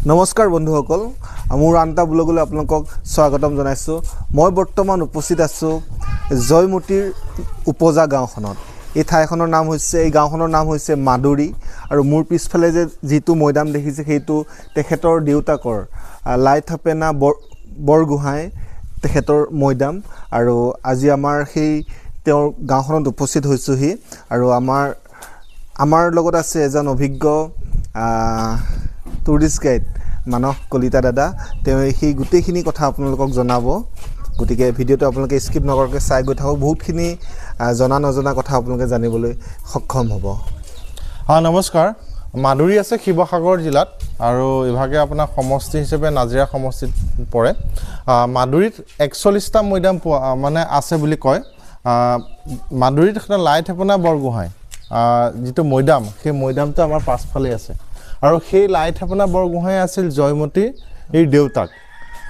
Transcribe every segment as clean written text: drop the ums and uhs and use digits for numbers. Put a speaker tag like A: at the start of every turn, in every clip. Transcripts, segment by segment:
A: নমস্কাৰ বন্ধুসকল মোৰ আন্তা ব্লগলৈ আপোনালোকক স্বাগতম জনাইছো মই বৰ্তমান উপস্থিত আছো জয়মতীৰ উপজা গাঁওখনত এই ঠাইখনৰ নাম হৈছে এই গাঁওখনৰ নাম হৈছে মাদুৰী আৰু মোৰ পিছফালে যে যিটো মৈদাম দেখিছে সেইটো তেখেতৰ দেউতাকৰ লাইথপেনা বৰগোহাঁই তেখেতৰ মৈদাম আৰু আজি আমাৰ সেই তেওঁৰ গাঁওখনত উপস্থিত হৈছোহি আৰু আমাৰ লগত আছে এজন অভিজ্ঞ টুৰিষ্ট গাইড মানস কলিতা দাদা তেওঁ এই গোটেইখিনি কথা আপোনালোকক জনাব গতিকে ভিডিঅটো আপোনালোকে স্কিপ নকৰাকৈ চাই গৈ থাকক বহুতখিনি নজনা কথা আপোনালোকে জানিবলৈ সক্ষম হ'ব
B: নমস্কাৰ মাদুৰী আছে শিৱসাগৰ জিলাত আৰু ইভাগে আপোনাৰ সমষ্টি হিচাপে নাজিৰা সমষ্টিত পৰে মাদুৰীত 41টা মৈদাম মানে আছে বুলি কয় মাদুৰীত লাইথপেনা বৰগোহাঁই যিটো মৈদাম সেই মৈদামটো আমাৰ পাছফালে আছে আৰু সেই লাইথপেনা বৰগোহাঁই আছিল জয়মতীৰ এই দেউতাক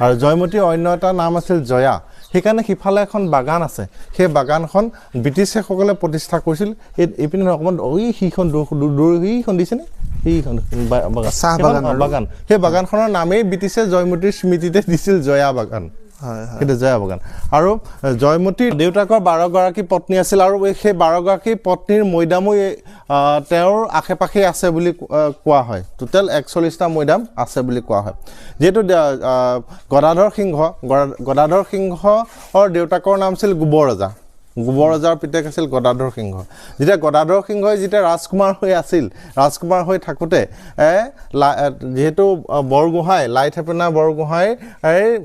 B: আৰু জয়মতীৰ অন্য এটা নাম আছিল জয়া সেইকাৰণে সিফালে এখন বাগান আছে সেই বাগানখন ব্ৰিটিছসকলে প্ৰতিষ্ঠা কৰিছিল এইপিনে অকণমান সিখন দূৰ সিখন দিছেনে সেইখন বাগান সেই বাগানখনৰ নামেই ব্ৰিটিছে জয়মতীৰ স্মৃতিতে দিছিল জয়া বাগান সেইটো জয়া বাগান আৰু জয়মতীৰ দেউতাকৰ 12গৰাকী পত্নী আছিল আৰু সেই 12গৰাকী পত্নীৰ মৈদামো তেওঁৰ আশে পাশে আছে বুলি কোৱা হয় টোটেল 41টা মৈদাম আছে বুলি কোৱা হয় যেহেতু গদাধৰ সিংহৰ দেউতাকৰ নাম আছিল গোবৰ ৰজাৰ পিতেক আছিল গদাধৰ সিংহ যেতিয়া গদাধৰ সিংহই যেতিয়া ৰাজকুমাৰ হৈ থাকোঁতে যেহেতু বৰগোহাঁই লাইথপেনা বৰগোহাঁই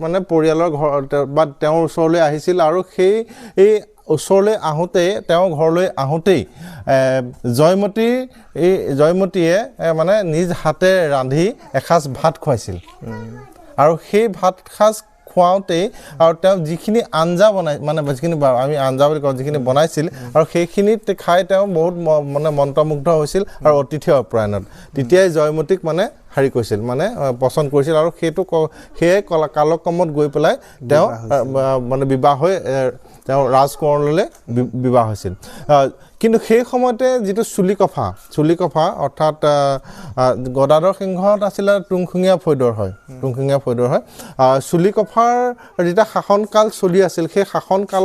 B: মানে পৰিয়ালৰ ঘৰ বা তেওঁৰ ওচৰলৈ আহিছিল আৰু সেই ওচৰলৈ আহোঁতে তেওঁ ঘৰলৈ আহোঁতেই জয়মতীয়ে মানে নিজ হাতে ৰান্ধি এসাঁজ ভাত খুৱাইছিল আৰু সেই ভাত সাঁজ খুৱাওঁতে আৰু তেওঁ যিখিনি আঞ্জা বনাই মানে যিখিনি আমি আঞ্জা বুলি কওঁ যিখিনি বনাইছিল আৰু সেইখিনিত খাই তেওঁ বহুত মানে মন্ত্ৰমুগ্ধ হৈছিল আৰু অতিথি অপ্ৰায়ণত তেতিয়াই জয়মতীক মানে হাৰি কৰিছিল মানে পচন্দ কৰিছিল আৰু সেয়ে কালক্ৰমত গৈ পেলাই তেওঁ মানে বিবাহ হৈ তেওঁ ৰাজকোঁৱৰলৈ বিবাহ হৈছিল কিন্তু সেই সময়তে যিটো চুলিকফা অৰ্থাৎ গদাধৰ সিংহত আছিলে টুংখুঙীয়া ফৈদৰ হয় চুলিকফাৰ যেতিয়া শাসনকাল চলি আছিল সেই শাসনকাল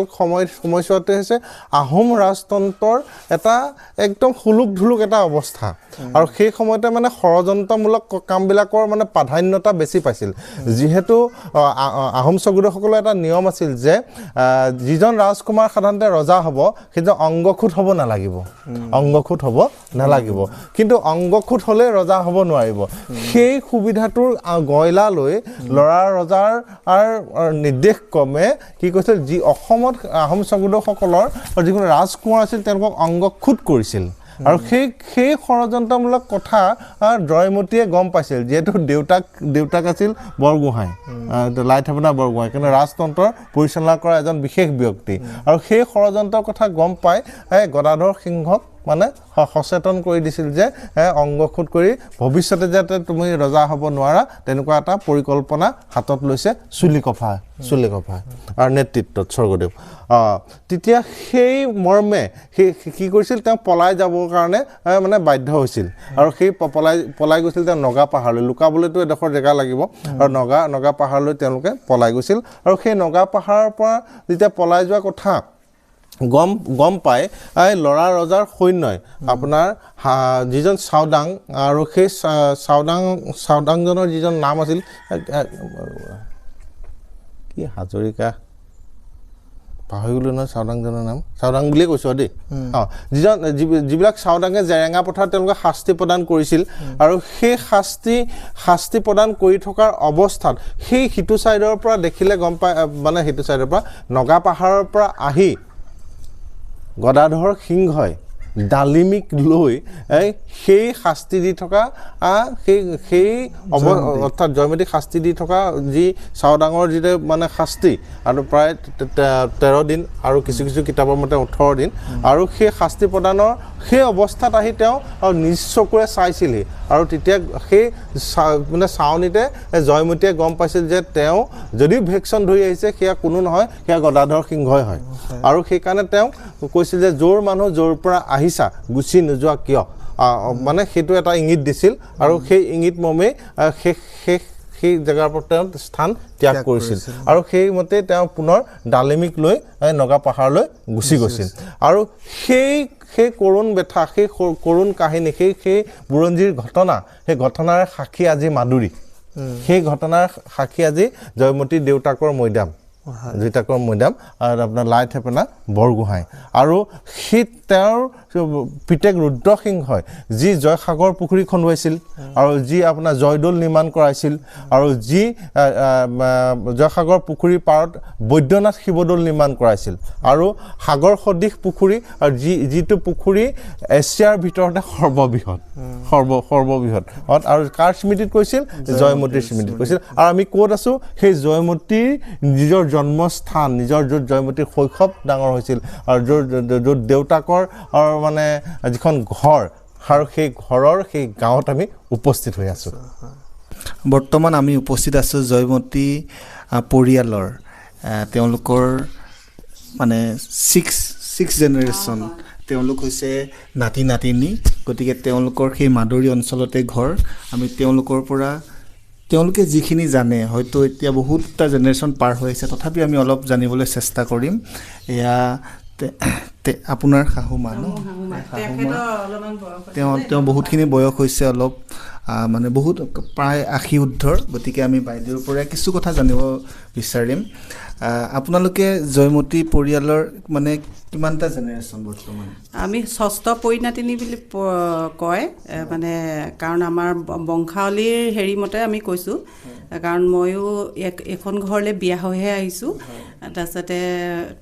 B: সময়ছোৱাতে হৈছে আহোম ৰাজতন্ত্ৰৰ এটা একদম হুলুক ধুলুক এটা অৱস্থা আৰু সেই সময়তে মানে ষড়যন্ত্ৰমূলক কামবিলাকৰ মানে প্ৰাধান্যতা বেছি পাইছিল যিহেতু আহোম স্বৰ্গদেউসকলৰ এটা নিয়ম আছিল যে যিজন ৰাজকুমাৰ সাধাৰণতে ৰজা হ'ব সেইজন অংগখুট হ'ব নালাগিব কিন্তু অংগখুট হ'লে ৰজা হ'ব নোৱাৰিব সেই সুবিধাটোৰ গয়লা লৈ ল'ৰা ৰজাৰ নিৰ্দেশ ক্ৰমে কি কৈছিল যি অসমত আহোম স্বৰ্গদেউসকলৰ যিকোনো ৰাজকুমাৰ আছিল তেওঁলোকক অংগখুট কৰিছিল আৰু সেই ষড়যন্ত্ৰমূলক কথা জয়মতীয়ে গম পাইছিল যিহেতু দেউতাক আছিল বৰগোহাঁই লাইথপেনা বৰগোহাঁই কিন্তু ৰাজতন্ত্ৰৰ পৰিচালনা কৰা এজন বিশেষ ব্যক্তি আৰু সেই ষড়যন্ত্ৰৰ কথা গম পাই গদাধৰ সিংহক মানে সচেতন কৰি দিছিল যে অংগখুট কৰি ভৱিষ্যতে যাতে তুমি ৰজা হ'ব নোৱাৰা তেনেকুৱা এটা পৰিকল্পনা হাতত লৈছে চুলিকফা আৰু নেতৃত্বত স্বৰ্গদেউ তেতিয়া সেই মৰ্মে কি কৰিছিল তেওঁ পলাই যাবৰ কাৰণে মানে বাধ্য হৈছিল আৰু সেই পলাই গৈছিল তেওঁ নগা পাহাৰলৈ লুকাবলৈতো এডোখৰ জেগা লাগিব আৰু নগা পাহাৰলৈ তেওঁলোকে পলাই গৈছিল আৰু সেই নগা পাহাৰৰ পৰা যেতিয়া পলাই যোৱা কথা গম পাই ল'ৰা ৰজাৰ সৈন্যই আপোনাৰ যিজন চাওদাং আৰু সেই চাওদাংজনৰ যিজন নাম আছিল কি হাজৰিকা পাহৰি গ'লো নহয় চাওদাংজনৰ নাম চাওদাং বুলিয়ে কৈছোঁ দেই যিবিলাক চাওদাঙে জেৰেঙা পথাৰত তেওঁলোকে শাস্তি প্ৰদান কৰিছিল আৰু সেই শাস্তি প্ৰদান কৰি থকাৰ অৱস্থাত সেই সিটো ছাইডৰ পৰা দেখিলে গম পায় মানে সিটো ছাইডৰ পৰা নগা পাহাৰৰ পৰা আহি গদাধৰ সিংহই ডালিমিক লৈ সেই শাস্তি দি থকা সেই অৰ্থাৎ জয়মতীক শাস্তি দি থকা যি চাওদাঙৰ যিটো মানে শাস্তি আৰু প্ৰায় 13 দিন আৰু কিছু কিতাপৰ মতে 18 দিন আৰু সেই শাস্তি প্ৰদানৰ সেই অৱস্থাত আহি তেওঁ নিজ চকুৰে চাইছিলহি আৰু তেতিয়া সেই মানে চাৱনিতে জয়মতীয়ে গম পাইছিল যে তেওঁ যদি ভেকশ্যন ধৰি আহিছে সেয়া কোনো নহয় সেয়া গদাধৰ সিংহই হয় আৰু সেইকাৰণে তেওঁ কৈছিল যে যোৰ মানুহ যোৰ পৰা আহিছা গুচি নোযোৱা কিয় মানে সেইটো এটা ইংগিত দিছিল আৰু সেই ইংগিত মৰ্মে সেই জেগাৰ পৰা তেওঁ স্থান ত্যাগ কৰিছিল আৰু সেইমতে তেওঁ পুনৰ ডালিমিক লৈ নগা পাহাৰলৈ গুচি গৈছিল আৰু সেই কৰুণ বেথা সেই কৰুণ কাহিনী সেই বুৰঞ্জীৰ ঘটনা সেই ঘটনাৰ সাক্ষী আজি মাদুৰী সেই ঘটনাৰ সাক্ষী আজি জয়মতীৰ দেউতাকৰ মৈদাম আৰু আপোনাৰ লাইথেপেনা বৰগোহাঁই আৰু সেই তেওঁৰ পিতেক ৰুদ্ৰসিংহই যি জয়সাগৰ পুখুৰী খন্দুৱাইছিল আৰু যি আপোনাৰ জয়দৌল নিৰ্মাণ কৰাইছিল আৰু যি জয়সাগৰ পুখুৰীৰ পাৰত বৈদ্যনাথ শিৱদৌল নিৰ্মাণ কৰাইছিল আৰু সাগৰ সদৃশ পুখুৰী আৰু যিটো পুখুৰী এছিয়াৰ ভিতৰতে সৰ্ববৃহৎ আৰু কাৰ স্মৃতিত কৈছিল জয়মতীৰ স্মৃতিত কৈছিল আৰু আমি ক'ত আছোঁ সেই জয়মতীৰ নিজৰ জন্মস্থান নিজৰ য'ত জয়মতীৰ শৈশৱ ডাঙৰ হৈছিল আৰু য'ত দেউতাকৰ মানে যিখন ঘৰ আৰু সেই ঘৰৰ সেই গাঁৱত আমি উপস্থিত হৈ আছোঁ
A: বৰ্তমান আমি উপস্থিত আছোঁ জয়মতী পৰিয়ালৰ তেওঁলোকৰ মানে ছিক্স জেনেৰেশ্যন তেওঁলোক হৈছে নাতি নাতিনী গতিকে তেওঁলোকৰ সেই মাদুৰী অঞ্চলতে ঘৰ আমি তেওঁলোকৰ পৰা তেওঁলোকে যিখিনি জানে হয়তো এতিয়া বহুতটা জেনেৰেশ্যন পাৰ হৈ আছে তথাপি আমি অলপ জানিবলৈ চেষ্টা কৰিম এয়া আপোনাৰ শাহুমা ন তেওঁ বহুতখিনি বয়স হৈছে অলপ মানে বহুত প্ৰায় 80 ঊৰ্ধৰ গতিকে আমি বাইদেউৰ পৰা কিছু কথা জানিব বিচাৰিম আপোনালোকে জয়মতী পৰিয়ালৰ মানে কিমানটা জেনেৰেশ্যন বৰ্তমান
C: আমি ষষ্ঠ পৰিণাতিনী বুলি কয় মানে কাৰণ আমাৰ বংশাৱলীৰ হেৰি মতে আমি কৈছোঁ কাৰণ ময়ো এখন ঘৰলৈ বিয়া হৈহে আহিছোঁ তাৰপিছতে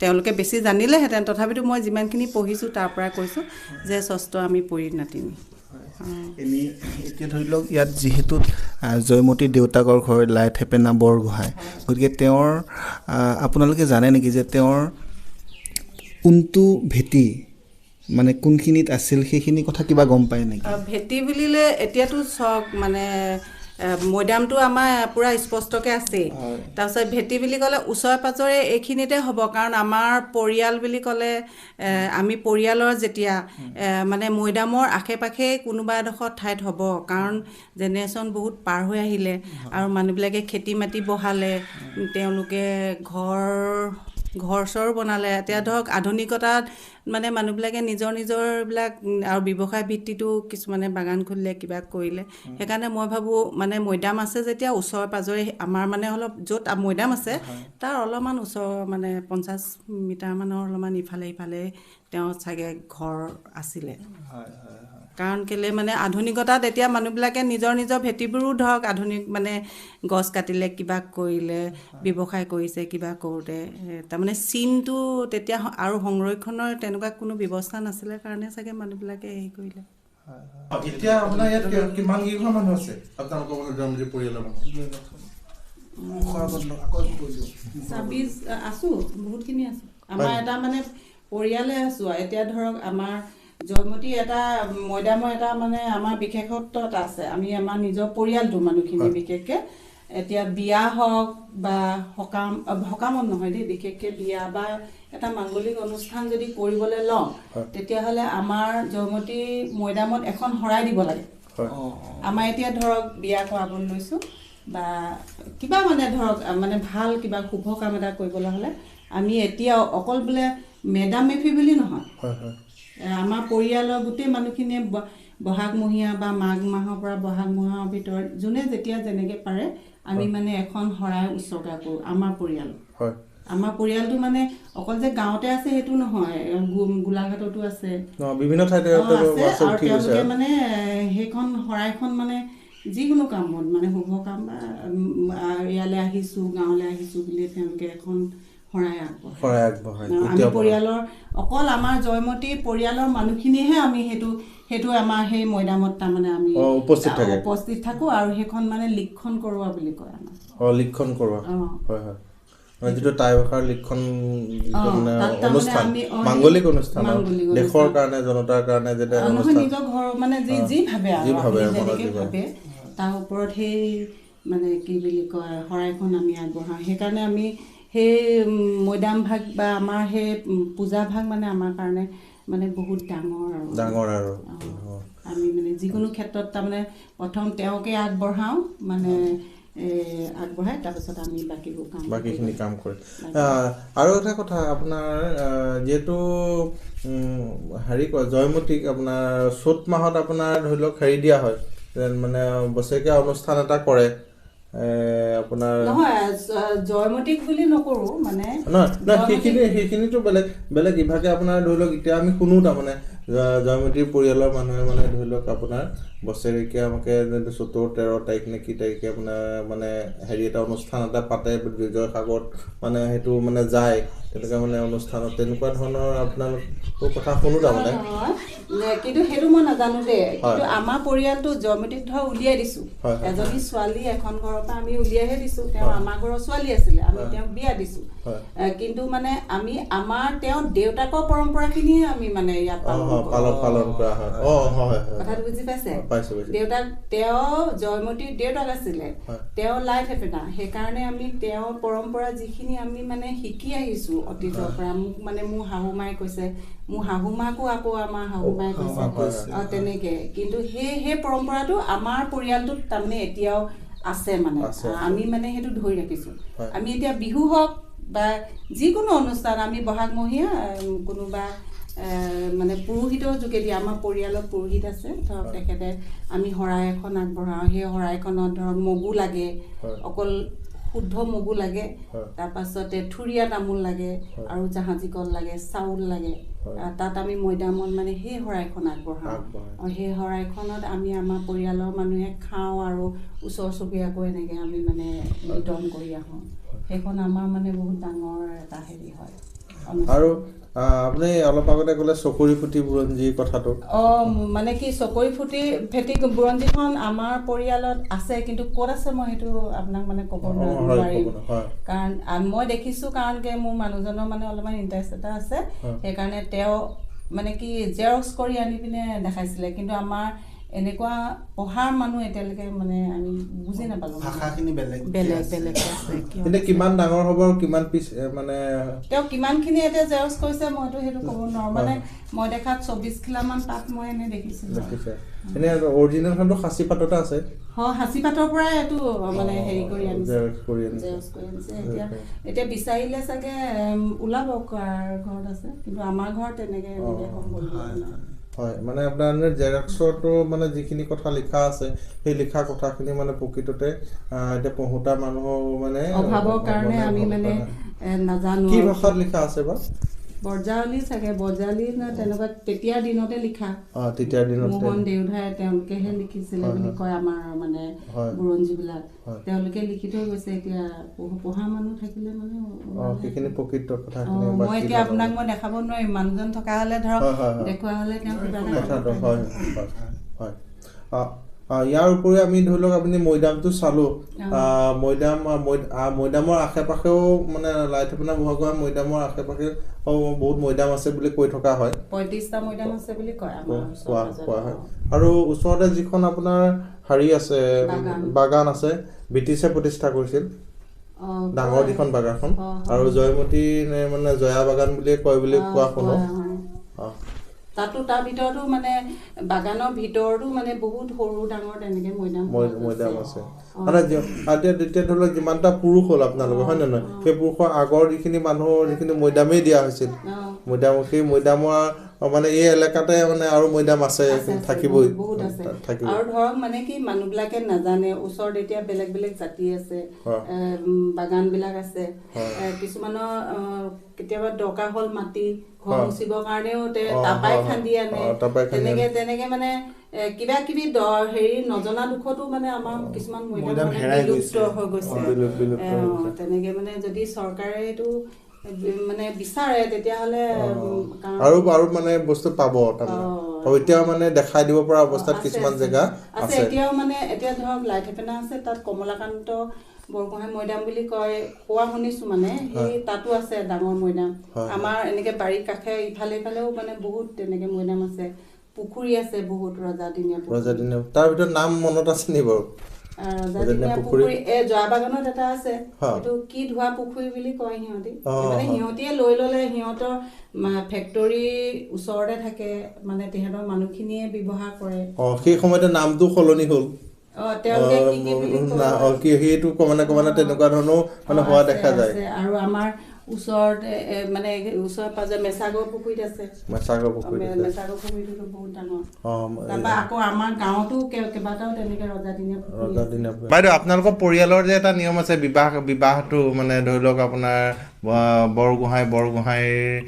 C: তেওঁলোকে বেছি জানিলেহেঁতেন তথাপিতো মই যিমানখিনি পঢ়িছোঁ তাৰ পৰা কৈছোঁ যে ষষ্ঠ আমি পৰিণাতিনী
A: এতিয়া ধৰি লওক ইয়াত যিহেতু জয়মতীৰ দেউতাকৰ ঘৰ লাইথেপেনা বৰগোহাঁই গতিকে তেওঁৰ আপোনালোকে জানে নেকি যে তেওঁৰ কোনটো ভেটি মানে কোনখিনিত আছিল সেইখিনি কথা কিবা গম পায় নেকি
C: ভেটি বুলিলে এতিয়াতো চক মানে মৈদামটো আমাৰ পুৰা স্পষ্টকৈ আছে তাৰপিছত ভেটি বুলি ক'লে ওচৰে পাজৰে এইখিনিতে হ'ব কাৰণ আমাৰ পৰিয়াল বুলি ক'লে আমি পৰিয়ালৰ যেতিয়া মানে মৈদামৰ আশে পাশে কোনোবা এডোখৰ ঠাইত হ'ব কাৰণ জেনেৰেশ্যন বহুত পাৰ হৈ আহিলে আৰু মানুহবিলাকে খেতি মাটি বহালে তেওঁলোকে ঘৰ চৰ বনালে এতিয়া ধৰক আধুনিকতাত মানে মানুহবিলাকে নিজৰবিলাক আৰু ব্যৱসায় ভিত্তিটো কিছুমানে বাগান খুলিলে কিবা কৰিলে সেইকাৰণে মই ভাবোঁ মানে মৈদাম আছে যেতিয়া ওচৰে পাজৰে আমাৰ মানে অলপ য'ত মৈদাম আছে তাৰ অলপমান ওচৰ মানে 50 মিটাৰমানৰ অলপমান ইফালে তেওঁ চাগে ঘৰ আছিলে কাৰণ কেলে মানে আধুনিকতাত এতিয়া মানুহবিলাকে নিজৰ ভেটিবোৰো ধৰক আধুনিক মানে গছ কাটিলে কিবা কৰিলে ব্যৱসায় কৰিছে কিবা কৰোঁতে তাৰমানে চিনটো তেতিয়া আৰু সংৰক্ষণৰ তেনেকুৱা কোনো ব্যৱস্থা নাছিলে কাৰণে চাগে মানুহবিলাকে হেৰি কৰিলে
B: এতিয়া আপোনাৰ ইয়াত কিমান কেইঘৰ মানুহ আছে আপোনালোকৰ জয়মতী পৰিয়ালৰ
C: আছোঁ বহুতখিনি আছোঁ আমাৰ এটা মানে পৰিয়ালে আছোঁ এতিয়া ধৰক আমাৰ জয়মতী এটা মৈদামৰ এটা মানে আমাৰ বিশেষত্ব এটা আছে আমি আমাৰ নিজৰ পৰিয়ালটো মানুহখিনি বিশেষকৈ এতিয়া বিয়া হওক বা সকামত নহয় দেই বিশেষকৈ বিয়া বা এটা মাংগলিক অনুষ্ঠান যদি কৰিবলৈ লওঁ তেতিয়াহ'লে আমাৰ জয়মতী মৈদামত এখন শৰাই দিব লাগে আমাৰ এতিয়া ধৰক বিয়া কৰাবলৈ লৈছোঁ বা কিবা মানে ধৰক মানে ভাল কিবা শুভ কাম এটা কৰিবলৈ হ'লে আমি এতিয়া অকল বোলে মেডাম মেফি বুলি নহয় আমাৰ পৰিয়ালৰ গোটেই মানুহখিনিয়ে বহাগমহীয়া বা মাঘ মাহৰ পৰা বহাগ মাহৰ ভিতৰত যোনে যেতিয়া যেনেকৈ পাৰে আমি মানে এখন শৰাই উৎসৰ্গা কৰোঁ আমাৰ পৰিয়ালটো মানে অকল যে গাঁৱতে আছে সেইটো নহয় গোলাঘাটতো আছে
B: বিভিন্ন ঠাইতে
C: আৰু তেওঁলোকে মানে সেইখন শৰাইখন মানে যিকোনো কামত মানে শুভ কাম বা ইয়ালৈ আহিছোঁ গাঁৱলৈ আহিছোঁ বুলি তেওঁলোকে এখন শৰাই আগবঢ়ায় আমি পৰিয়ালৰ অকল আমাৰ জয়মতী পৰিয়ালৰ মানুহখিনিহে আমি সেইটো আমাৰ সেই মৈদামত তাৰমানে আমি উপস্থিত থাকোঁ আৰু সেইখন মানে লিখন কৰোৱা বুলি কয় আমাৰ
B: লিখন কৰোৱা হয় যিটো টাই ভাষাৰ লিখন অনুষ্ঠান মাংগলিক অনুষ্ঠান দেশৰ কাৰণে জনতাৰ কাৰণে যেতিয়া
C: নিজৰ ঘৰ মানে যি ভাবে তাৰ ওপৰত সেই মানে কি বুলি কয় শৰাইখন আমি আগবঢ়াওঁ সেইকাৰণে আমি সেই মৈদাম ভাগ বা আমাৰ সেই পূজা ভাগ মানে আমাৰ কাৰণে মানে বহুত ডাঙৰ আৰু আমি মানে যিকোনো ক্ষেত্ৰত তাৰমানে প্ৰথম তেওঁকে আগবঢ়াওঁ মানে আগবঢ়াই তাৰপিছত আমি বাকীখিনি
B: কাম কৰে আৰু এটা কথা আপোনাৰ যিহেতু হেৰি কয় জয়মতীক আপোনাৰ চ'ত মাহত আপোনাৰ ধৰি লওক হেৰি দিয়া হয় মানে বছৰেকীয়া অনুষ্ঠান এটা কৰে আপোনাৰ
C: নহয় জয়মতীক বুলি নকৰোঁ মানে
B: সেইখিনিতো বেলেগ ইভাগে আপোনাৰ ধৰি লওক এতিয়া আমি শুনো তাৰমানে জয়মতীৰ পৰিয়ালৰ মানুহে মানে ধৰি লওক আপোনাৰ বছৰেকীয়া আমাকে 14-13 তাৰিখ নে কি তাৰিখে আপোনাৰ মানে হেৰি এটা অনুষ্ঠান এটা পাতে বিজয় সাগৰত মানে সেইটো মানে যায় তেনেকুৱা মানে অনুষ্ঠানত তেনেকুৱা ধৰণৰ আপোনালোকৰ কথা শুনো তাৰমানে
C: কিন্তু সেইটো মই নাজানো দেই কিন্তু আমাৰ পৰিয়ালটো জয়মতীক ধৰ উলিয়াই দিছোঁ এজনী ছোৱালী এখন ঘৰৰ পৰা আমি উলিয়াইহে দিছোঁ তেওঁ আমাৰ ঘৰৰ ছোৱালী আছিলে আমি তেওঁক বিয়া দিছোঁ কিন্তু মানে আমি আমাৰ তেওঁ দেউতাকৰ পৰম্পৰাখিনিয়ে আমি মানে ইয়াত
B: পালন কৰা হয়
C: কথাটো বুজি পাইছে দেউতাক তেওঁ জয়মতীৰ দেউতাক আছিলে তেওঁ লাইথেপেনা সেইকাৰণে আমি তেওঁৰ পৰম্পৰা যিখিনি আমি মানে শিকি আহিছোঁ অতীতৰ পৰা মোক মানে মোৰ শাহু মায়ে কৈছে মোৰ শাহু মাকো আকৌ আমাৰ শাহু মায়ে কৈছে তেনেকে কিন্তু সেই পৰম্পৰাটো আমাৰ পৰিয়ালটোত তাৰমানে এতিয়াও আছে মানে আমি মানে সেইটো ধৰি ৰাখিছোঁ আমি এতিয়া বিহু হওক বা যিকোনো অনুষ্ঠান আমি বহাগমহীয়া কোনোবা মানে পুৰোহিতৰ যোগেদি আমাৰ পৰিয়ালত পুৰোহিত আছে ধৰক তেখেতে আমি শৰাই এখন আগবঢ়াওঁ সেই শৰাইখনত ধৰক মগু লাগে অকল শুদ্ধ মগু লাগে তাৰপাছতে থুৰীয়া তামোল লাগে আৰু জাহাজী কল লাগে চাউল লাগে তাত আমি মৈদামত মানে সেই শৰাইখন আগবঢ়াওঁ আৰু সেই শৰাইখনত আমি আমাৰ পৰিয়ালৰ মানুহে খাওঁ আৰু ওচৰ চুবুৰীয়াকো এনেকৈ আমি মানে বিতৰণ কৰি আহোঁ সেইখন আমাৰ মানে বহুত ডাঙৰ এটা হেৰি হয়
B: আৰু আপুনি অলপ আগতে ক'লে চকৰি ফুটি বুৰঞ্জী কথাটো
C: মানে কি চকৰি ফুটি ফেটি বুৰঞ্জীখন আমাৰ পৰিয়ালত আছে কিন্তু ক'ত আছে মই সেইটো আপোনাক মানে ক'ব নোৱাৰিম কাৰণ মই দেখিছোঁ কাৰণ কি মোৰ মানুহজনৰ মানে অলপমান ইণ্টাৰেষ্ট এটা আছে সেইকাৰণে তেওঁ মানে কি জেৰক্স কৰি আনি পিনে দেখাইছিলে কিন্তু আমাৰ এনেকুৱা পঢ়াৰ মানুহ এতিয়ালৈকে মানে আমি বুজি নাপালোঁ
A: ভাষাখিনি বেলেগ
C: আছে
B: এতিয়া কিমান ডাঙৰ হ'ব আৰু কিমান পিছ মানে
C: তেওঁ কিমানখিনি এতিয়া জেৰক্স কৰিছে মইতো সেইটো ক'ব নোৱাৰোঁ মানে মই দেখাত 24 খিলামান পাত মই এনেই দেখিছিলোঁ
B: এনে অৰিজিনেলখনটো সাঁচি পাততে আছে
C: সাঁচি পাতৰ পৰাই এইটো মানে হেৰি কৰি আনিছে এতিয়া বিচাৰিলে চাগে ওলাব কাৰ ঘৰত আছে কিন্তু আমাৰ ঘৰত তেনেকৈ
B: হয় মানে আপোনাৰ জেৰক্সৰটো মানে যিখিনি কথা লিখা আছে সেই লিখা কথাখিনি মানে প্ৰকৃততে এতিয়া পঢ়োতা মানুহৰ মানে
C: অভাৱৰ কাৰণে আমি মানে নাজানো
B: কি ভাষাত লিখা আছে বা
C: বৰজাৱলী চাগে বৰজাৱলী না তেনেকুৱা তেতিয়াৰ দিনতে লিখা
B: তেতিয়াৰ দিনত
C: মোহন দেউধাই তেওঁলোকেহে লিখিছিলে বুলি কয় আমাৰ মানে বুৰঞ্জীবিলাক তেওঁলোকে লিখি থৈ গৈছে এতিয়া পঢ়া মানুহ থাকিলে মানে
B: সেইখিনি প্ৰকৃত কথাখিনি
C: মই এতিয়া আপোনাক মই দেখাব নোৱাৰিম মানুহজন থকা হ'লে ধৰক দেখুওৱা হ'লে তেওঁ কিবা
B: কথাটো হয় ইয়াৰ উপৰি আমি ধৰি লওক আপুনি মৈদামটো চালোঁ মৈদামৰ আশে পাশেও মানে লাইথেপেনা বৰগোহাঁই মৈদামৰ আশে পাশে বহুত মৈদাম আছে বুলি কৈ থকা হয়
C: 35টা মৈদাম আছে বুলি কয়
B: কোৱা হয় আৰু ওচৰতে যিখন আপোনাৰ হেৰি আছে বাগান আছে ব্ৰিটিছে প্ৰতিষ্ঠা কৰিছিল ডাঙৰ যিখন বাগানখন আৰু জয়মতী মানে জয়া বাগান বুলিয়ে কয় বুলি কোৱা শুনো
C: তাতো তাৰ ভিতৰতো মানে বাগানৰ ভিতৰতো মানে বহুত সৰু ডাঙৰ তেনেকে মৈদাম আছে
B: মানে এতিয়া ধৰি লওক যিমানটা পুৰুষ হ'ল আপোনালোকৰ হয় নে নহয় সেই পুৰুষৰ আগৰ যিখিনি মানুহৰ যিখিনি মৈদামেই দিয়া হৈছিল সেই মৈদামৰ মানে এই এলেকাতে মানে আৰু মৈদাম আছে থাকিবই
C: আৰু ধৰক মানে কি মানুহবিলাকে নাজানে ওচৰত এতিয়া বেলেগ বেলেগ জাতি আছে বাগানবিলাক আছে কিছুমানৰ কেতিয়াবা দৰকাৰ হ'ল মাটি ঘৰ মুচিবৰ কাৰণেও তাপাই খান্দি আনে তেনেকে মানে কিবা কিবি হেৰি নজনা দুখতো মানে আমাৰ কিছুমান মৈদাম বিলুপ্ত হৈ গৈছে তেনেকে মানে যদি চৰকাৰে এইটো মানে বিচাৰে তেতিয়াহ'লে
B: আৰু মানে বস্তু পাব এতিয়া মানে দেখাই দিব পৰা অৱস্থাত কিছুমান জেগা
C: আছে এতিয়াও মানে এতিয়া ধৰক লাইথেপেনা আছে তাত কমলাকান্ত বৰগোহাঁই মৈদাম বুলি কয় কোৱা শুনিছোঁ মানে সেই তাতো আছে ডাঙৰ মৈদাম আমাৰ এনেকে বাৰীৰ কাষে ইফালেও মানে বহুত তেনেকে মৈদাম আছে পুখুৰী আছে বহুত ৰজাদিনীয়া
B: তাৰ ভিতৰত নাম মনত আছে নি বাৰু
C: ৰজাদিনীয়া পুখুৰী জোৱা বাগানত এটা আছে এইটো কি ধোৱা পুখুৰী বুলি কয় সিহঁতি মানে সিহঁতিয়ে লৈ ল'লে সিহঁতৰ ফেক্টৰী ওচৰতে থাকে মানে তেহেঁতৰ মানুহখিনিয়ে ব্যৱহাৰ কৰে
B: সেই সময়তে নামটো সলনি হ'ল
C: তেওঁলোকে কি কি বুলি
B: কি সেইটো মানে তেনেকুৱা ধৰণৰ মানে হোৱা দেখা যায়
C: আৰু আমাৰ ওচৰতে মানে ওচৰে পাজৰে মেচাগৰ পুখুৰীত আছে মেচাগৰ পুখুৰীটো বহুত ডাঙৰ তাৰপৰা আকৌ আমাৰ গাঁৱতো কেইবাটাও তেনেকে ৰজাদিনীয়া
B: বাইদেউ আপোনালোকৰ পৰিয়ালৰ যে এটা নিয়ম আছে বিবাহটো মানে ধৰি লওক আপোনাৰ বৰগোহাঁইৰ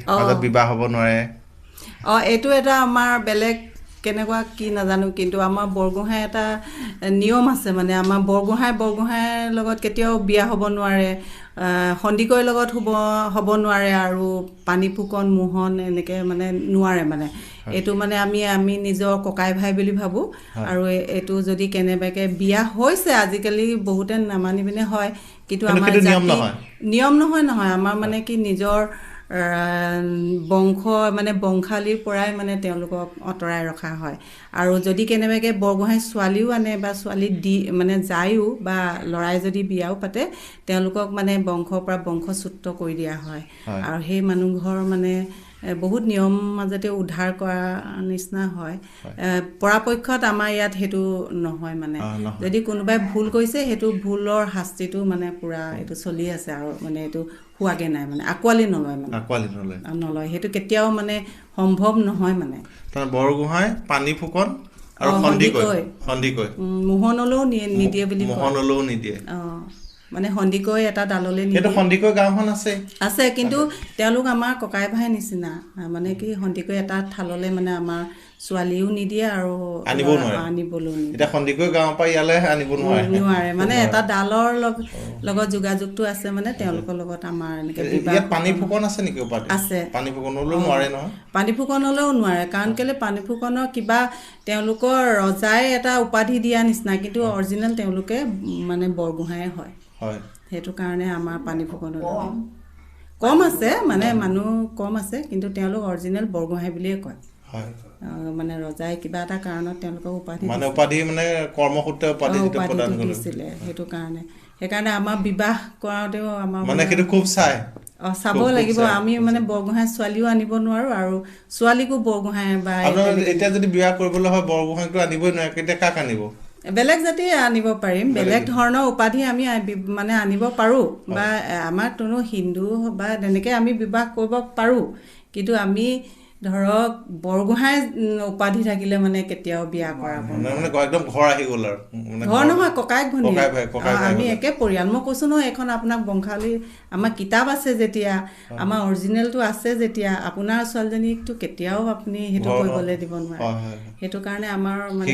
B: মাজত বিবাহ হ'ব নোৱাৰে
C: এইটো এটা আমাৰ বেলেগ কেনেকুৱা কি নাজানো কিন্তু আমাৰ বৰগোহাঁই এটা নিয়ম আছে মানে আমাৰ বৰগোহাঁইৰ লগত কেতিয়াও বিয়া হ'ব নোৱাৰে সন্দিকৈৰ লগত হ'ব নোৱাৰে আৰু পানী ফুকন মোহন এনেকৈ মানে নোৱাৰে মানে এইটো মানে আমি নিজৰ ককাই ভাই বুলি ভাবোঁ আৰু এইটো যদি কেনেবাকৈ বিয়া হৈছে আজিকালি বহুতে নামানি পিনে হয় কিন্তু আমাৰ নিয়ম নহয় আমাৰ মানে কি নিজৰ বংশ মানে বংশালীৰ পৰাই মানে তেওঁলোকক আঁতৰাই ৰখা হয় আৰু যদি কেনেবাকৈ বৰগোহাঁই ছোৱালীও আনে বা ছোৱালী মানে যায়ো বা ল'ৰাই যদি বিয়াও পাতে তেওঁলোকক মানে বংশৰ পৰা বংশচ্যুত কৰি দিয়া হয় আৰু সেই মানুহ ঘৰ মানে বহুত নিয়ম মাজতে উদ্ধাৰ কৰা নিচিনা হয় পৰাপক্ষত আমাৰ ইয়াত সেইটো নহয় মানে যদি কোনোবাই ভুল কৰিছে সেইটো ভুলৰ শাস্তিটো মানে পুৰা এইটো চলি আছে আৰু মানে এইটো হোৱাগে নাই মানে আঁকোৱালি নলয় সেইটো কেতিয়াও মানে সম্ভৱ নহয় মানে
B: বৰগোহাঁই পানী ফুকন আৰু সন্দিকৈ
C: মোহনলৈও নিদিয়ে বুলি মানে সন্দিকৈ এটা ডাললে
B: সন্দিকৈ গাঁওখন আছে
C: কিন্তু তেওঁলোক আমাৰ ককাই ভাই নিচিনা মানে কি সন্দিকৈ এটা থাললে মানে আমাৰ ছোৱালীও নিদিয়ে আৰু আনিবলৈও
B: এতিয়া সন্দিকৈ গাঁৱৰ পৰা ইয়ালৈ আনিব
C: নোৱাৰে মানে এটা ডালৰ লগত যোগাযোগটো আছে মানে তেওঁলোকৰ লগত আমাৰ এনেকৈ
B: পানী ফুকন আছে নেকি
C: আছে
B: পানী ফুকনলৈও নোৱাৰে নহয়
C: পানী ফুকনলৈও নোৱাৰে কাৰণ কেলে পানী ফুকনৰ কিবা তেওঁলোকৰ ৰজাই এটা উপাধি দিয়া নিচিনা কিন্তু অৰিজিনেল তেওঁলোকে মানে বৰগোহাঁয়ে হয় সেইটো কাৰণে আমাৰ পানী ফুকনলৈ কম আছে মানে মানুহ কম আছে কিন্তু তেওঁলোক অৰিজিনেল বৰগোহাঁই বুলিয়ে কয় মানে ৰজাই কিবা এটা কাৰণত তেওঁলোকক উপাধি
B: মানে কৰ্মসূত্ৰে উপাধি
C: দিছিলে সেইটো কাৰণে সেইকাৰণে আমাৰ বিবাহ কৰাওঁতেও আমাৰ
B: মানে সেইটো খুব
C: চাব লাগিব আমি মানে বৰগোহাঁই ছোৱালীও আনিব নোৱাৰো আৰু ছোৱালীকো বৰগোহাঁই বা
B: এতিয়া যদি বিবাহ কৰিবলৈ হয় বৰগোহাঁইটো আনিবই নোৱাৰে কেতিয়া কাক আনিব
C: বেলেগ জাতি আনিব পাৰিম বেলেগ ধৰণৰ উপাধি আমি মানে আনিব পাৰোঁ বা আমাৰ কোনো হিন্দু বা তেনেকৈ আমি বিবাহ কৰিব পাৰোঁ কিন্তু আমি ধৰক বৰগোহাঁই উপাধি থাকিলে মানে কেতিয়াও বিয়া কৰাব
B: একদম ঘৰ আহি গ'ল আৰু
C: ঘৰ নহয় ককাইক ভনী আমি একে পৰিয়াল মই কৈছোঁ নহয় এইখন আপোনাক বংশালী আমাৰ কিতাপ আছে যেতিয়া আমাৰ অৰিজিনেলটো আছে যেতিয়া আপোনাৰ ছোৱালীজনীকতো কেতিয়াও আপুনি সেইটো কৰিবলৈ দিব নোৱাৰে সেইটো কাৰণে আমাৰ মানে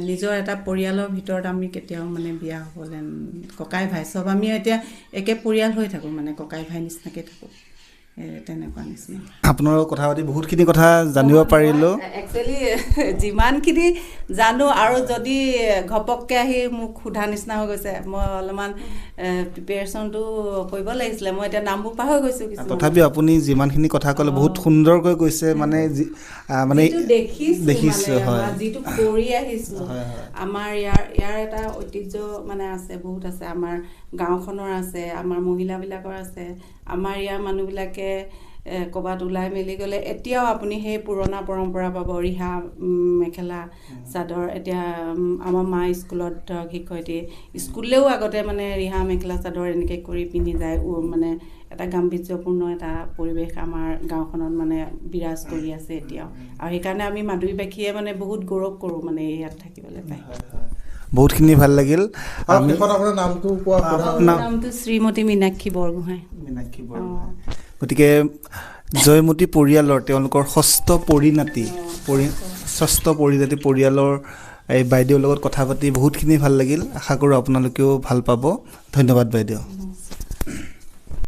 C: নিজৰ এটা পৰিয়ালৰ ভিতৰত আমি কেতিয়াও মানে বিয়া হ'বলৈ ককাই ভাই চব আমি এতিয়া একে পৰিয়াল হৈ থাকোঁ মানে ককাই ভাই নিচিনাকৈ থাকোঁ তেনেকুৱা নিচিনা
A: আপোনাৰ কথা পাতি বহুতখিনি কথা জানিব পাৰিলোঁ
C: একচুৱেলি যিমানখিনি জানো আৰু যদি ঘপককৈ আহি মোক সোধা নিচিনা হৈ গৈছে মই অলপমান প্ৰিপেৰেশ্যনটো কৰিব লাগিছিলে মই এতিয়া নামবোৰ পাহৰি গৈছোঁ
A: তথাপিও আপুনি যিমানখিনি কথা ক'লে বহুত সুন্দৰকৈ কৈছে মানে মানে দেখিছোঁ হয়
C: যিটো কৰি আহিছোঁ আমাৰ ইয়াৰ এটা ঐতিহ্য মানে আছে বহুত আছে আমাৰ গাঁওখনৰ আছে আমাৰ মহিলাবিলাকৰ আছে আমাৰ ইয়াৰ মানুহবিলাকে ক'ৰবাত ওলাই মেলি গ'লে এতিয়াও আপুনি সেই পুৰণা পৰম্পৰা পাব ৰিহা মেখেলা চাদৰ এতিয়া আমাৰ মা স্কুলত ধৰক শিক্ষয়িত্ৰী স্কুললৈও আগতে মানে ৰিহা মেখেলা চাদৰ এনেকৈ কৰি পিন্ধি যায় মানে এটা গাম্ভীৰ্যপূৰ্ণ এটা পৰিৱেশ আমাৰ গাঁওখনত মানে বিৰাজ কৰি আছে এতিয়াও আৰু সেইকাৰণে আমি মাদুৰীবাসীয়ে মানে বহুত গৌৰৱ কৰোঁ মানে ইয়াত থাকিবলৈ পাই
A: বহুতখিনি ভাল লাগিল
C: নামটো শ্ৰীমতী মীনাক্ষী বৰগোহাঁই
A: গতিকে জয়মতী পৰিয়ালৰ তেওঁলোকৰ ষষ্ঠ পৰিণাতি পৰিয়ালৰ এই বাইদেউৰ লগত কথা পাতি বহুতখিনি ভাল লাগিল আশা কৰোঁ আপোনালোকেও ভাল পাব ধন্যবাদ বাইদেউ